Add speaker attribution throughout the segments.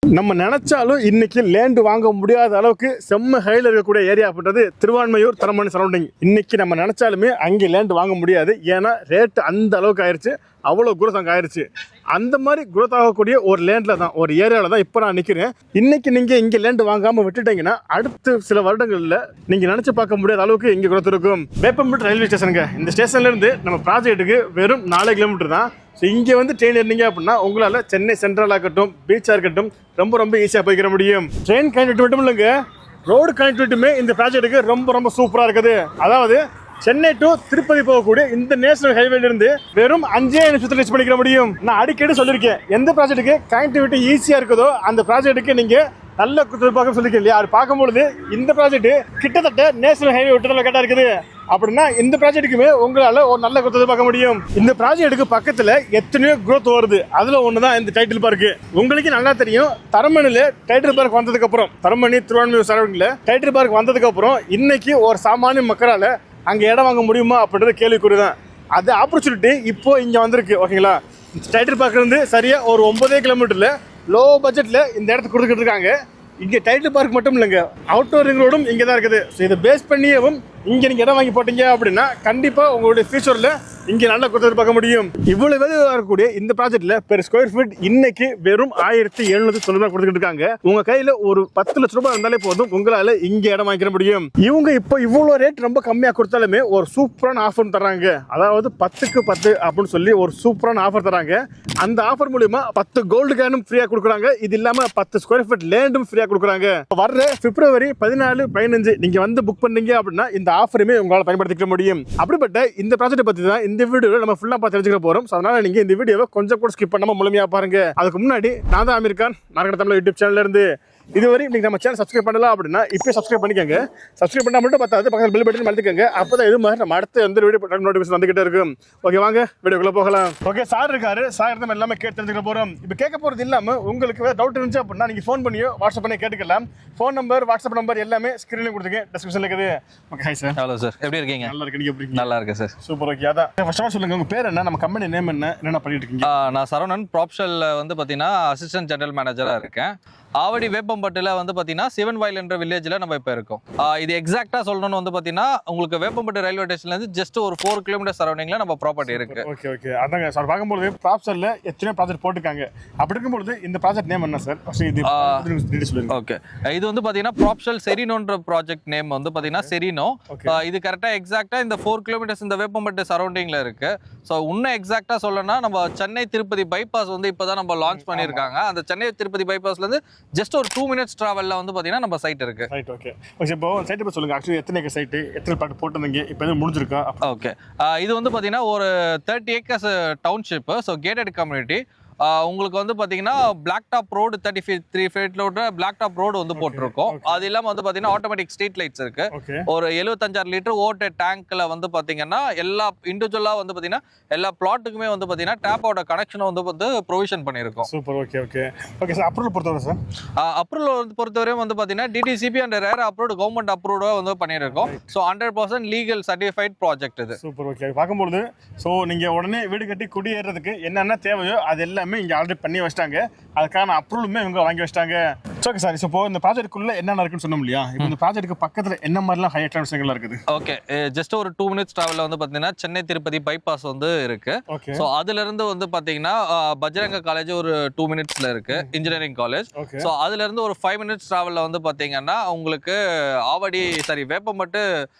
Speaker 1: நம்ம நினைச்சாலும் இன்னைக்கு லேண்ட் வாங்க முடியாத அளவுக்கு செம்ம ஹைல இருக்கக்கூடிய ஏரியா அப்படின்றது திருவான்மையூர் தரமணி சரௌண்டிங். இன்னைக்கு நம்ம நினைச்சாலுமே அங்கே லேண்ட் வாங்க முடியாது. ஏன்னா ரேட் அந்த அளவுக்கு ஆயிடுச்சு, அவ்வளோ குரோத் அங்கே ஆயிடுச்சு. அந்த மாதிரி குரோத் ஆகக்கூடிய ஒரு லேண்டில் தான், ஒரு ஏரியாவில் தான் இப்போ நான் நிற்கிறேன். இன்னைக்கு நீங்கள் இங்கே லேண்ட் வாங்காமல் விட்டுட்டீங்கன்னா அடுத்த சில வருடங்களில் நீங்கள் நினச்சி பார்க்க முடியாத அளவுக்கு இங்கே குரோத் இருக்கும். வேப்பம்பட்டு ரயில்வே ஸ்டேஷனுங்க. இந்த ஸ்டேஷன்லேருந்து நம்ம ப்ராஜெக்ட்டுக்கு வெறும் 4 கிலோமீட்டர் தான். ஸோ இங்கே வந்து ட்ரெயின் இருந்தீங்க அப்படின்னா உங்களால் சென்னை சென்ட்ரலாக இருக்கட்டும், பீச்சாக இருக்கட்டும் ரொம்ப ஈஸியாக போய்க்கிற முடியும். ட்ரெயின் கனெக்டிவிட்டி மட்டும் இல்லைங்க, ரோடு கனெக்டிவிட்டியுமே இந்த ப்ராஜெக்ட்டுக்கு ரொம்ப சூப்பராக இருக்குது. அதாவது சென்னை டு திருப்பதி போகக்கூடிய இந்த நேஷனல் ஹைவேலிருந்து வெறும் 5 நிமிஷத்தில் ரீச் பண்ணிக்கிற முடியும். நான் அடிக்கடி சொல்லியிருக்கேன், எந்த ப்ராஜெக்ட்டுக்கு கனெக்டிவிட்டி ஈஸியாக இருக்குதோ அந்த ப்ராஜெக்ட்டுக்கு நீங்கள் நல்ல பார்க்க சொல்லியிருக்கேன் இல்லையா? அது பார்க்கும்பொழுது இந்த ப்ராஜெக்ட் கிட்டத்தட்ட நேஷனல் ஹைவே விட்டு கரெக்டாக இருக்குது. அப்படின்னா இந்த ப்ராஜெக்ட்டுக்குமே உங்களால் ஒரு நல்ல குரோத் பார்க்க முடியும். இந்த ப்ராஜெக்ட்டுக்கு பக்கத்தில் எத்தனையோ குரோத் வருது. அதில் ஒன்று தான் இந்த டைட்டில் பார்க்கு. உங்களுக்கு நல்லா தெரியும், தரமணியில் டைட்டில் பார்க் வந்ததுக்கப்புறம், தரமணி திருவான்மையூர் சரௌண்டிங்கில் டைட்டில் பார்க் வந்ததுக்கப்புறம் இன்னைக்கு ஒரு சாமானிய மக்களால் அங்கே இடம் வாங்க முடியுமா அப்படின்றது கேள்விக்குறி தான். அது ஆப்பர்ச்சுனிட்டி இப்போ இங்கே வந்திருக்கு. ஓகேங்களா? டைட்டில் பார்க்லேருந்து சரியாக ஒரு 9 கிலோமீட்டரில் லோ பட்ஜெட்டில் இந்த இடத்துக்கு கொடுத்துக்கிட்டு இருக்காங்க. இங்கே டைட்டில் பார்க் மட்டும் இல்லைங்க, அவுட்டோர் ரிங் ரோடும் இங்கே தான் இருக்குது. ஸோ இதை பேஸ் பண்ணியவும் இங்கே நீங்கள் இடம் வாங்கி போட்டீங்க அப்படின்னா கண்டிப்பாக உங்களுடைய ஃபியூச்சரில் இங்கே நல்ல கொடுத்து பார்க்க முடியும். இவ்வளவு வேலை வரக்கூடிய இந்த ப்ராஜெக்ட்ல பெர் ஸ்கொயர் ஃபீட் இன்னைக்கு வெறும் 1790 கொடுத்துக்கிட்டு இருக்காங்க. உங்க கையில ஒரு 10 லட்ச ரூபாய் இருந்தாலே போதும், உங்களால இங்க இடம் வாங்கிக்க முடியும். இவங்க இப்போ இவ்வளவு ரேட் ரொம்ப கம்மியா கொடுத்தாலுமே ஒரு சூப்பரான ஆஃபர் தராங்க. அதாவது 10க்கு 10 அப்படின்னு சொல்லி ஒரு சூப்பரான ஆஃபர் தராங்க. அந்த ஆஃபர் மூலியமா 10 கோல்டு கேனும் ஃப்ரீயா கொடுக்குறாங்க. இது இல்லாம 10 ஸ்கொயர் ஃபீட் லேண்டும் ஃப்ரீயா கொடுக்குறாங்க. வர்ற பிப்ரவரி 14, 15 நீங்க வந்து புக் பண்ணீங்க அப்படின்னா இந்த ஆஃபருமே உங்களால பயன்படுத்திக்க முடியும். அப்படிப்பட்ட இந்த ப்ராஜெக்ட் பத்தி தான் இந்த வீடியோவில் நம்ம ஃபுல்லா பார்த்து தெரிஞ்சுக்க போறோம். அதனால நீங்க இந்த வீடியோவை கொஞ்சம் கூட ஸ்கிப் பண்ணாம முழுமையா பாருங்க. அதுக்கு முன்னாடி நான் தான் அமீர் கான், மார்க்கெட் தமிழ் யூடியூப் சேனல்ல இருந்து. இதுவரை நீங்க நம்ம சேனல் சப்ஸ்கிரைப் பண்ணலாம் அப்படின்னா இப்போ சப்ஸ்கிரைப் பண்ணிக்கோங்க. சப்ஸ்கிரைப் பண்ணா மட்டும் பார்த்தாது, பக்கத்தில் பெல் பட்டன் அழுத்திக்கோங்க. அப்பதான் இது மாதிரி நம்ம அடுத்த எந்த வீடியோ நோட்டிஃபிகேஷன் வந்துகிட்டே இருக்கும். ஓகே, வாங்க வீடியோக்குள்ள போகலாம். ஓகே, சார் இருக்காரு, சார் நம்ம எல்லாமே கேட்டு தெரிஞ்சுக்க போறோம். இப்போ கேட்க போறது இல்லாம உங்களுக்கு வேற டவுட் இருந்துச்சு அப்படின்னா நீங்க ஃபோன் பண்ணியோ வாட்ஸ்அப் பண்ணி கேட்டுக்கலாம். ஃபோன் நம்பர், வாட்ஸ்அப் நம்பர் எல்லாமே ஸ்கிரீன்ல கொடுத்துருக்கேன், டிஸ்கிரிப்ஷன்ல இருக்குது. Okay, hi sir.
Speaker 2: Hello sir, எப்படி இருக்கீங்க?
Speaker 1: நல்லா இருக்கு, நீங்க எப்படி இருக்கீங்க?
Speaker 2: நல்லா இருக்கேன் சார்.
Speaker 1: சூப்பர். ஓகே, அதான் ஃபர்ஸ்ட் ஆஃப் ஆல் சொல்லுங்க, உங்க பேர் என்ன, நம்ம கம்பெனி நேம் என்ன பண்ணிட்டு இருக்கீங்க?
Speaker 2: நான் சரவணன், ப்ராப்ஷல்ல வந்து பார்த்தீங்கன்னா அசிஸ்டன்ட் ஜெனரல் மேனேஜராக இருக்கேன். ஆவடி வேப்பம்பட்டில் வந்து பார்த்தீங்கன்னா சிவன் வயல் என்ற வில்லேஜில் நம்ம இப்போ இருக்கோம். இது எக்ஸாக்டாக சொல்லணும்னு வந்து பார்த்தீங்கன்னா உங்களுக்கு வேப்பம்பட்டு ரயில்வே ஸ்டேஷன்லேருந்து ஜஸ்ட் ஒரு 4 கிலோமீட்டர் சரௌண்டிங்கில் நம்ம ப்ராப்பர்ட்டி இருக்கு.
Speaker 1: ஓகே ஓகே, அதாங்க சார். பார்க்கும்போது ப்ராப்ஷல்ல எத்தனை ப்ராஜெக்ட் போட்டுருக்காங்க. அப்படி இருக்கும்போது இந்த ப்ராஜெக்ட் நேம் என்ன சார்?
Speaker 2: ஓகே, இது வந்து பார்த்தீங்கன்னா ப்ராப்ஷல் செரினோன்ற ப்ராஜெக்ட் நேம் வந்து பார்த்தீங்கன்னா செரினோ. இது கரெக்டாக எக்ஸாக்டாக இந்த 4 கிலோமீட்டர்ஸ் இந்த வேப்பம்பட்டு சரௌண்டிங்கில் இருக்கு. ஸோ இன்னும் எக்ஸாக்டாக சொல்லணும்னா நம்ம சென்னை திருப்பதி பைபாஸ் வந்து இப்போ தான் நம்ம லான்ச் பண்ணியிருக்காங்க. அந்த சென்னை திருப்பதி பைபாஸ்லேருந்து ஜஸ்ட் ஒரு 2 மினிட்ஸ் டிராவல்ல வந்து பாத்தீங்கன்னா நம்ம சைட் இருக்கு.
Speaker 1: Right, okay. ஓகே, இப்போ சைட் பத்தி சொல்லுங்க. एक्चुअली எத்தனை ஏக்கர் சைட், எத்தனை பிளாட் போட்டுருந்தீங்க, இப்போ எது முடிஞ்சிருக்கா?
Speaker 2: ஓகே, இது வந்து பாத்தீங்கன்னா ஒரு 30 acres township. So gated community. உங்களுக்கு வந்து பார்த்தீங்கன்னா பிளாக் டாப் ரோடு 33 ஃபீட்லோட பிளாக் டாப் ரோடு வந்து போட்டிருக்கோம். அது இல்லாமல் வந்து பார்த்தீங்கன்னா ஆட்டோமேட்டிக் ஸ்ட்ரீட் லைட்ஸ் இருக்கு. ஒரு 76 லிட்டர் ஓட்ட டேங்க்ல வந்து பார்த்தீங்கன்னா எல்லா இண்டிவிஜுவலாக வந்து பார்த்தீங்கன்னா எல்லா பிளாட்டுக்குமே வந்து பார்த்தீங்கன்னா டேப்போட கனெக்ஷனை வந்து ப்ரொவிஷன் பண்ணியிருக்கோம்.
Speaker 1: Super. Okay okay okay sir. Approval பொறுத்தவரை சார்,
Speaker 2: அப்ரூவல் பொறுத்தவரையும் வந்து பார்த்தீங்கன்னா DTCP and RERA approved government அப்ரூவ்டாக வந்து பண்ணியிருக்கோம். ஸோ 100% லீகல் சர்டிஃபைட் ப்ராஜெக்ட் இது.
Speaker 1: சூப்பர். ஓகே, பார்க்கும்போது ஸோ நீங்கள் உடனே வீடு கட்டி குடியேறதுக்கு என்னென்ன தேவையோ அது எல்லாமே இங்கே ஆல்ரெடி பண்ணி வச்சிட்டாங்க. அதுக்கான அப்ரூவலுமே இவங்க வாங்கி வச்சிட்டாங்க. ஓகே சார், இப்போ இந்த ப்ராஜெக்ட்டுக்குள்ள என்னென்ன இருக்குன்னு சொன்னோம் இல்லையா? இப்போ இந்த ப்ராஜெக்ட்டுக்கு பக்கத்தில் என்ன மாதிரிலாம் ஹை அட்ராக்ஷன்கள் இருக்குது?
Speaker 2: ஓகே, ஜஸ்ட் ஒரு 2 மினிட்ஸ் டிராவலில் வந்து பார்த்தீங்கன்னா சென்னை திருப்பதி பைபாஸ் வந்து இருக்கு. ஸோ அதுல இருந்து வந்து பார்த்தீங்கன்னா பஜ்ரங்க காலேஜ் ஒரு 2 மினிட்ஸ்ல இருக்கு, இன்ஜினியரிங் காலேஜ். ஸோ அதுல இருந்து ஒரு 5 மினிட்ஸ் டிராவலில் வந்து பார்த்தீங்கன்னா உங்களுக்கு ஆவடி வேப்பம்பட்டு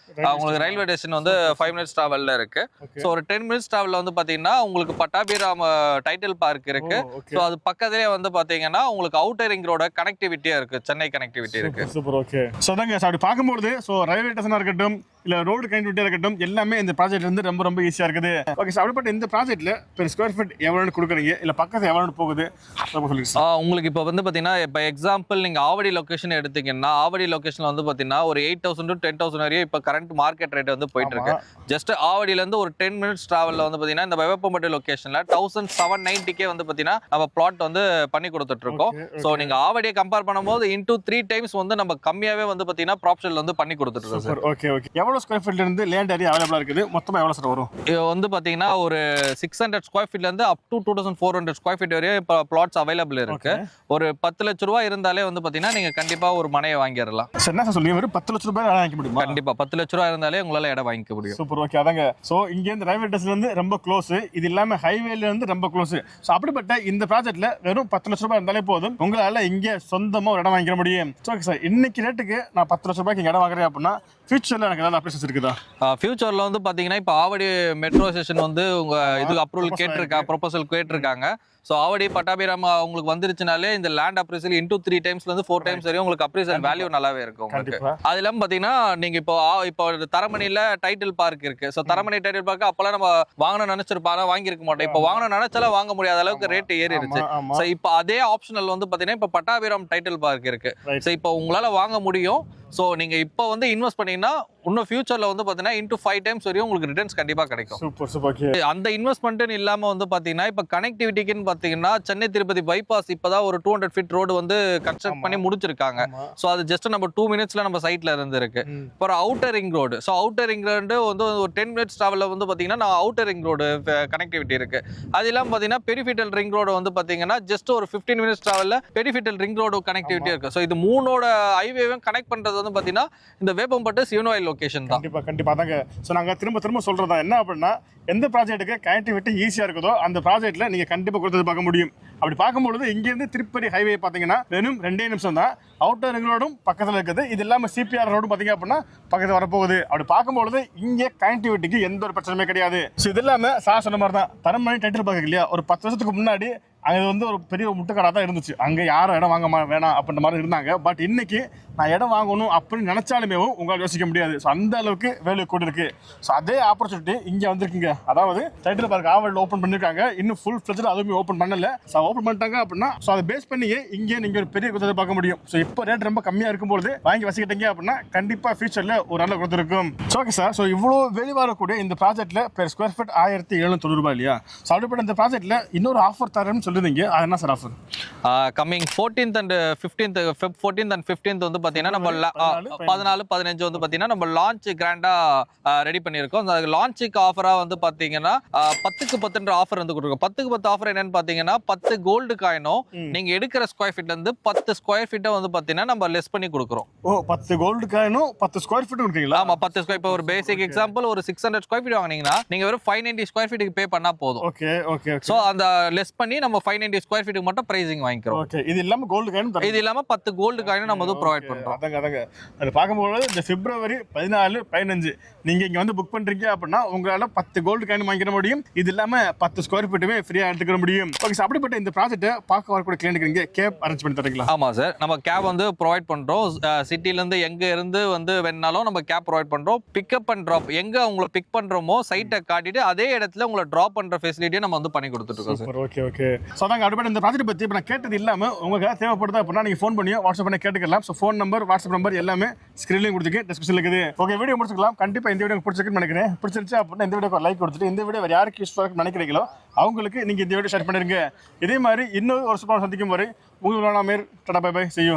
Speaker 2: உங்களுக்கு ரயில்வே ஸ்டேஷன் வந்து 5 மினிட்ஸ் டிராவலில் இருக்கு. ஸோ ஒரு 10 மினிட்ஸ் டிராவலில் வந்து பார்த்தீங்கன்னா உங்களுக்கு பட்டாபிராம் டைட்டில் பார்க் இருக்கு. ஸோ அது பக்கத்திலே வந்து பார்த்தீங்கன்னா உங்களுக்கு அவுட்டர் ரிங் ரோட கனெக்டிவிட்டியா இருக்கு, சென்னை கனெக்டிவிட்டி இருக்கு.
Speaker 1: சூப்பர். ஓகே, ஸோ அதாங்க சார், அப்படி பார்க்கும்போது ஸோ ரயில்வே ஸ்டேஷனாக இருக்கட்டும் இல்லை ரோடு கனெக்டிவிட்டியாக இருக்கட்டும் எல்லாமே இந்த ப்ராஜெக்ட் வந்து ரொம்ப ஈஸியாக இருக்குது. ஓகே சார், அப்படிப்பட்ட இந்த ப்ராஜெக்ட்டில் பெர் ஸ்கொயர் ஃபீட் எவ்வளோன்னு கொடுக்குறீங்க, இல்லை பக்கத்தில் எவ்வளோன்னு போகுது சொல்லுங்க.
Speaker 2: உங்களுக்கு இப்போ வந்து பார்த்தீங்கன்னா இப்போ எக்ஸாம்பிள் நீங்கள் ஆவடி லொக்கேஷன் எடுத்தீங்கன்னா ஆவடி லொக்கேஷனில் வந்து பார்த்தீங்கன்னா ஒரு 8,000 to 10,000 வரையும் இப்போ கரண்ட் மார்க்கெட் ரேட் வந்து போயிட்டு இருக்கு. ஜஸ்ட் ஆவடியிலேருந்து ஒரு 10 மினிட்ஸ் டிராவலில் வந்து பார்த்தீங்கன்னா இந்த வேப்பம்பட்டு லொக்கேஷனில் 1790 வந்து பார்த்தீங்கன்னா நம்ம பிளாட் வந்து பண்ணி கொடுத்துட்டு இருக்கோம். ஸோ நீங்கள் ஆவடியை கம்பேர் கம்பேர் பண்ணும்போது இன்டூ 3 டைம்ஸ் வந்து நம்ம கம்மியாவே வந்து பாத்தீங்கன்னா ப்ராப்ஷன்ல வந்து பண்ணி கொடுத்துட்டு இருக்கோம் சார்.
Speaker 1: Okay okay. எவ்வளவு ஸ்கொயர் ஃபீட்ல இருந்து லேண்ட் ஏரியா அவைலபிளா இருக்குது? மொத்தமா எவ்வளவு சார் வரும்?
Speaker 2: இது வந்து பாத்தீங்கன்னா ஒரு 600 ஸ்கொயர் ஃபீட்ல இருந்து அப் டு 2400 ஸ்கொயர் ஃபீட் வரையும் இப்போ பிளாட்ஸ் அவைலபிள் இருக்கு. ஒரு 10 லட்ச ரூபாய் இருந்தாலே வந்து பாத்தீங்கன்னா நீங்க கண்டிப்பா ஒரு மனையை வாங்கிடலாம்.
Speaker 1: சார் என்ன சார் சொல்லுங்க, 10 லட்சம் ரூபாய் இடம் வாங்கிக்க முடியுமா?
Speaker 2: கண்டிப்பா 10 லட்ச ரூபாய் இருந்தாலே உங்களால இடம் வாங்கிக்க முடியும்.
Speaker 1: சூப்பர். ஓகே. அதாங்க. சோ இங்க இருந்து ரயில்வே ஸ்டேஷன்ல இருந்து ரொம்ப க்ளோஸ், இது இல்லாம ஹைவேல இருந்து ரொம்ப க்ளோஸ். சோ அப்படிப்பட்ட இந்த ப்ராஜெக்ட்ல வெறும் 10 லட்சம் ரூபாய் இருந்தாலே போதும், உங்களால இங்க சொந்தமா ஒரு இடம் வாங்கிக்க முடியும். ஓகே சார், இன்னைக்கு ரேட்டுக்கு நான் 10 லட்சம் ரூபாய்க்கு இடம் வாங்குறேன் அப்படின்னா ஃபியூச்சர்ல எனக்கு ஏதாவது அப்ளிகேஷன்ஸ் இருக்குதா?
Speaker 2: ஃபியூச்சர்ல வந்து பாத்தீங்கன்னா இப்போ ஆவடி மெட்ரோ ஸ்டேஷன் வந்து உங்க இதுக்கு அப்ரூவல் கேட்டிருக்காங்க, ப்ரொபோசல் கேட்டிருக்காங்க. ஸோ ஆவடி பட்டாபிராம் உங்களுக்கு வந்துருச்சுனாலே இந்த லேண்ட் அப்ரைசல் இன்டூ 3 டைம்ஸ்ல இருந்து 4 டைம்ஸ் வரையும் உங்களுக்கு அப்ரைசல் வேல்யூ நல்லாவே இருக்கும் உங்களுக்கு. அது இல்லாம பாத்தீங்கன்னா நீங்க இப்போ தரமணியில டைட்டில் பார்க் இருக்கு. ஸோ தரமணி டைட்டில் பார்க் அப்பெல்லாம் நம்ம வாங்கணும்னு நினைச்சிருப்பாங்க, வாங்கியிருக்க மாட்டோம். இப்போ வாங்கணும்னு நினைச்சாலும் வாங்க முடியாத அளவுக்கு ரேட் ஏறிடுச்சு. ஸோ இப்போ அதே ஆப்ஷனல் வந்து பாத்தீங்கன்னா இப்போ பட்டாபிராம் டைட்டில் பார்க் இருக்கு. ஸோ இப்போ உங்களால வாங்க முடியும். ஸோ நீங்க இப்போ வந்து இன்வெஸ்ட் பண்ணீங்கன்னா இன்னும் ஃபியூச்சர்ல வந்து பாத்தீங்கன்னா இன்டூ 5 டைம்ஸ் வரையும் உங்களுக்கு ரிட்டர்ன்ஸ் கண்டிப்பா கிடைக்கும்.
Speaker 1: Super super. ஓகே.
Speaker 2: அந்த இன்வெஸ்ட்மெண்ட் இல்லாம வந்து பாத்தீங்கன்னா இப்போ கனெக்டிவிட்டிக்குன்னு பாத்தீங்கன்னா சென்னை திருப்பதி பைபாஸ் இப்பதான் ஒரு 200 ஃபீட் ரோடு வந்து கன்ஸ்ட்ரக்ட் பண்ணி முடிச்சிருக்காங்க. ஸோ அது ஜஸ்ட் நம்ம 2 மினிட்ஸ்ல நம்ம சைட்ல இருந்து இருக்கு. இப்போ outer ring road, so outer ring road வந்து ஒரு 10 மினிட்ஸ் டிராவல்ல வந்து பாத்தீங்கன்னா நான் அவுட்டர் ரிங் ரோடு கனெக்டிவிட்டி இருக்கு. அது இல்லாம பாத்தீங்கன்னா பெரிஃபிட்டல் ரிங் ரோடு வந்து பாத்தீங்கன்னா ஜஸ்ட் ஒரு 15 மினிட்ஸ் டிராவல்ல பெரிஃபிட்டல் ரிங் ரோடு கனெக்டிவிட்டி இருக்கு. ஸோ இது மூணோட ஹைவேவும் கனெக்ட் பண்றது வந்து பாத்தீங்கன்னா இந்த வேப்பம்பட்டு சிவனோயில் லொகேஷன் தான்.
Speaker 1: கண்டிப்பா கண்டிப்பா. அதாங்க. ஸோ நாங்க திரும்ப சொல்றதா என்ன அப்படின்னா, எந்த ப்ராஜெக்ட்டுக்கு கனெக்டிவிட்டி ஈஸியா இருக்குதோ அந்த ப்ராஜெக்ட்ல நீங்க கண்டிப்பா கொடுத்தது பார்க்க முடியும். அப்படி பார்க்கும்பொழுது இங்கேருந்து திருப்பதி ஹைவே பார்த்தீங்கன்னா வெறும் 2 நிமிஷம் தான். அவுட்டர் ரிங் ரோடும் பக்கத்தில் இருக்குது, இது இல்லாமல் சிபிஆர் ரோடும் பார்த்தீங்க அப்படின்னா பக்கத்தில் வரப்போகுது. அப்படி பார்க்கும்பொழுது இங்கே கனெக்டிவிட்டிக்கு எந்த ஒரு பிரச்சனையுமே கிடையாது. ஸோ இது இல்லாமல் சார் சொன்ன மாதிரி தான் தரமணி டைட்டில் பார்க்க இல்லையா, ஒரு 10 வருஷத்துக்கு முன்னாடி அங்கே வந்து ஒரு பெரிய முட்டுக்கடை தான் இருந்துச்சு. அங்கே யாரும் இடம் வாங்க வேணாம் அப்படின்ற மாதிரி இருந்தாங்க. பட் இன்னைக்கு நான் இடம் வாங்கணும் அப்படின்னு நினைச்சாலுமே உங்களால் யோசிக்க முடியாது. ஸோ அந்த அளவுக்கு வேல்யூ கூட இருக்கு. ஸோ அதே ஆப்பர்ச்சுனிட்டி இங்கே வந்திருக்குங்க. அதாவது டைட்டில் பார்க் ஆவடியில் ஓப்பன் பண்ணிருக்காங்க, இன்னும் ஃபுல் ஃபிளட்ஜ் அதுவுமே ஓப்பன் பண்ணல. ஸோ ஓப்பன் பண்ணிட்டாங்க அப்படின்னா ஸோ அதை பேஸ் பண்ணியே இங்கே நீங்கள் ஒரு பெரிய குதிரை பார்க்க முடியும். ஸோ இப்போ ரேட் ரொம்ப கம்மியாக இருக்கும்போது வாங்கி வச்சுக்கிட்டீங்க அப்படின்னா கண்டிப்பாக ஃபியூச்சரில் ஒரு நல்ல கொடுத்துருக்கும். ஓகே சார், ஸோ இவ்வளோ வெளி வரக்கூடிய இந்த ப்ராஜெக்ட்டில் பெர் ஸ்கொயர் ஃபீட் 1790 ரூபாய் இல்லையா? ஸோ அப்படிப்பட்ட இந்த ப்ராஜெக்ட்டில் இன்னொரு ஆஃபர் தரேன்னு சொல்லுவீங்க, அது என்ன sir offer?
Speaker 2: Coming 14th and 15th வந்து பார்த்தீங்கன்னா நம்ம 14, 15 வந்து பார்த்தீங்கன்னா நம்ம லான்ச் கிராண்டா ரெடி பண்ணியிருக்கோம். அந்த லான்ச்சுக்கு ஆஃபராக வந்து பார்த்தீங்கன்னா 10க்கு 10 ஆஃபர் வந்து கொடுக்குறோம். 10க்கு 10 ஆஃபர் என்னன்னு பார்த்தீங்கன்னா 10 கோல்டு காயினும் நீங்க எடுக்கிற ஸ்கொயர் ஃபீட்ல இருந்து 10 ஸ்கொயர் ஃபீட்டை வந்து பார்த்தீங்கன்னா நம்ம லெஸ் பண்ணி கொடுக்குறோம்.
Speaker 1: ஓ, 10 கோல்டு காயினும் 10 ஸ்கொயர் ஃபீட் கொடுக்குறீங்களா?
Speaker 2: ஆமா, 10 ஸ்கொயர். இப்போ ஒரு பேசிக் எக்ஸாம்பிள் ஒரு 600 ஸ்கொயர் ஃபீட் வாங்குனீங்கன்னா நீங்க வெறும் 590 ஸ்கொயர் ஃபீட்டுக்கு பே பண்ணா போதும்.
Speaker 1: Okay okay.
Speaker 2: சோ அந்த லெஸ் பண்ணி நம்ம 590 ஸ்கொயர் ஃபீட்டுக்கு மட்டும் பிரைசிங் வாங்கிக்கிறோம்.
Speaker 1: ஓகே. இது இல்லாம கோல்டு காயின்,
Speaker 2: இது இல்லாம 10 கோல்டு காயின் நம்ம வந்து ப்ரொவைட் பண்றோம்.
Speaker 1: அதாங்க அது பார்க்கும்போது இந்த பிப்ரவரி 14, 15 நீங்க இங்க வந்து புக் பண்றீங்க அப்படின்னா உங்களால 10 கோல்டு காயின் வாங்கிக்க முடியும். இது இல்லாம 10 ஸ்கொயர் ஃபீட்டுமே ஃப்ரீயா எடுத்துக்க முடியும். ஓகே சார், அப்படிப்பட்ட இந்த ப்ராஜெக்ட்டை பார்க்க வரக்கூடிய கிளையன்ட்க்கு நீங்க கேப் அரேஞ்ச் பண்ணி தரீங்களா?
Speaker 2: ஆமா சார், நம்ம கேப் வந்து ப்ரொவைட் பண்றோம். சிட்டில இருந்து எங்க இருந்து வந்து வேணாலும் நம்ம கேப் ப்ரொவைட் பண்றோம். பிக்கப் அண்ட் டிராப் எங்க உங்களை பிக் பண்றோமோ சைட்டை காட்டிட்டு அதே இடத்துல உங்களை டிராப் பண்ற ஃபெசிலிட்டியை நம்ம வந்து பண்ணி கொடுத்துட்டு இருக்கோம் சார்.
Speaker 1: Okay okay. ஸோ அதாங்க அடுத்த இந்த ப்ராஜெக்ட் பத்தி இப்போ நான் கேட்டது இல்லாம உங்களுக்கு தேவைப்படுதா அப்படின்னா நீங்க ஃபோன் பண்ணியோ வாட்ஸ்அப் பண்ணி கேட்டுக்கலாம். So phone number, WhatsApp number எல்லாமே ஸ்கிரீன்லையும் கொடுத்துருக்கு, டிஸ்கிரிப்ஷன்ல இருக்குது. ஓகே, வீடியோ முடிச்சுக்கலாம். கண்டிப்பா இந்த வீடியோ பிடிச்சிருக்குன்னு நினைக்கிறேன். பிடிச்சிருச்சு அப்படின்னா இந்த வீடியோக்கு லைக் கொடுத்துட்டு இந்த வீடியோ வேற யாருக்கு யூஸ்ஃபுல்லாக இருக்குன்னு நினைக்கிறீங்களோ அவங்களுக்கு நீங்க இந்த வீடியோ ஷேர் பண்ணிருங்க. இதே மாதிரி இன்னொரு ஒரு சூப்பராக சந்திக்கும் வரை உங்களுக்கு நான் tata bye bye, see you.